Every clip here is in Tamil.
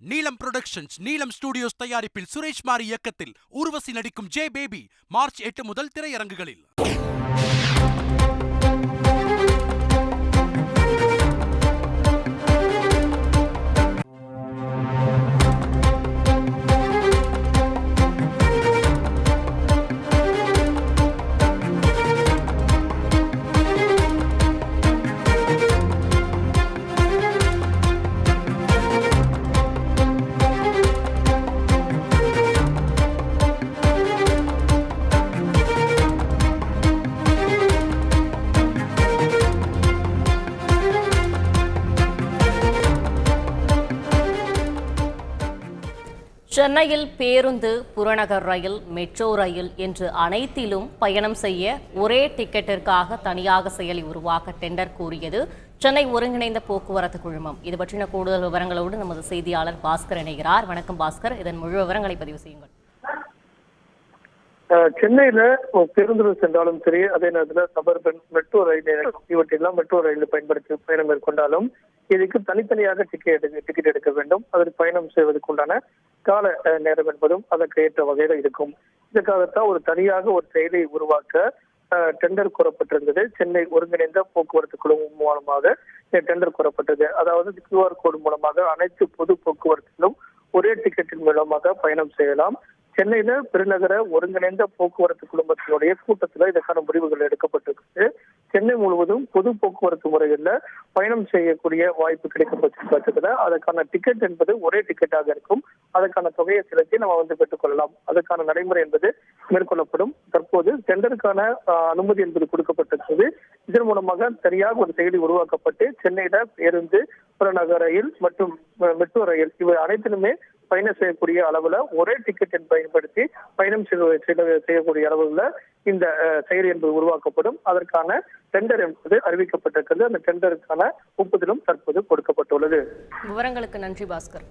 நீலம் புரொடக்ஷன்ஸ், நீலம் ஸ்டுடியோஸ் தயாரிப்பில் சுரேஷ் மாரி இயக்கத்தில் ஊர்வசி நடிக்கும் ஜே பேபி மார்ச் 8 முதல் திரையரங்குகளில். சென்னையில் பேருந்து, புறநகர் ரயில், மெட்ரோ ரயில் என்று அனைத்திலும் பயணம் செய்ய ஒரே டிக்கெட்டிற்காக தனியாக செயலி உருவாக்க டெண்டர் கோரியது சென்னை ஒருங்கிணைந்த போக்குவரத்து குழுமம். இது பற்றின கூடுதல் விவரங்களோடு நமது செய்தியாளர் பாஸ்கர் இணைகிறார். வணக்கம் பாஸ்கர், இதன் முழு விவரங்களை பதிவு செய்யுங்கள். சென்னையில பேருந்து சென்றாலும் சரி, அதே நேரத்தில் சபர்பன், மெட்ரோ ரயில் இவற்றெல்லாம் மெட்ரோ ரயில் பயன்படுத்தி பயணம் மேற்கொண்டாலும் இதுக்கு தனித்தனியாக டிக்கெட் எடுக்க வேண்டும். அதற்கு பயணம் செய்வதற்குண்டான கால நேரம் என்பதும் அதற்கு ஏற்ற வகையில இருக்கும். இதற்காகத்தான் ஒரு தனியாக ஒரு செயலை உருவாக்க டெண்டர் கோரப்பட்டிருந்தது. சென்னை ஒருங்கிணைந்த போக்குவரத்து குழுமம் மூலமாக டெண்டர் கோரப்பட்டது. அதாவது QR கோடு மூலமாக அனைத்து பொது போக்குவரத்திலும் ஒரே டிக்கெட்டின் மூலமாக பயணம் செய்யலாம். சென்னையில பெருநகர ஒருங்கிணைந்த போக்குவரத்து குழுமத்தினுடைய கூட்டத்துல இதற்கான முடிவுகள் எடுக்கப்பட்டிருக்கு. சென்னை முழுவதும் பொது போக்குவரத்து முறைகள்ல பயணம் செய்யக்கூடிய வாய்ப்பு கிடைக்கப்பட்ட பட்சத்துல அதற்கான டிக்கெட் என்பது ஒரே டிக்கெட்டாக இருக்கும். அதற்கான தொகையை செலுத்தி நம்ம பெற்றுக்கொள்ளலாம். அதற்கான நடைமுறை என்பது மேற்கொள்ளப்படும். தற்போது டெண்டருக்கான அனுமதி என்பது கொடுக்கப்பட்டிருக்கிறது. இதன் மூலமாக சரியாக ஒரு செயலி உருவாக்கப்பட்டு சென்னையில பேருந்து, புறநகர் ரயில் மற்றும் மெட்ரோ ரயில் இவை அனைத்திலுமே பயணம் செய்யக்கூடிய அளவுல ஒரே டிக்கெட் பயன்படுத்தி பயணம் செய்யக்கூடிய அளவுல இந்த செயலி என்பது உருவாக்கப்படும். அதற்கான டெண்டர் என்பது அறிவிக்கப்பட்டிருக்கிறது. அந்த டெண்டருக்கான ஒப்புதலும் தற்போது கொடுக்கப்பட்டுள்ளது. விவரங்களுக்கு நன்றி பாஸ்கர்.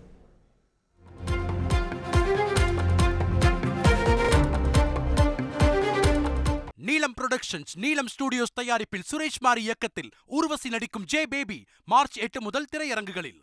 நீலம் புரொடக்ஷன்ஸ், நீலம் ஸ்டுடியோஸ் தயாரிப்பில் சுரேஷ் மாரி இயக்கத்தில் ஊர்வசி நடிக்கும் ஜே பேபி மார்ச் 8 முதல் திரையரங்குகளில்.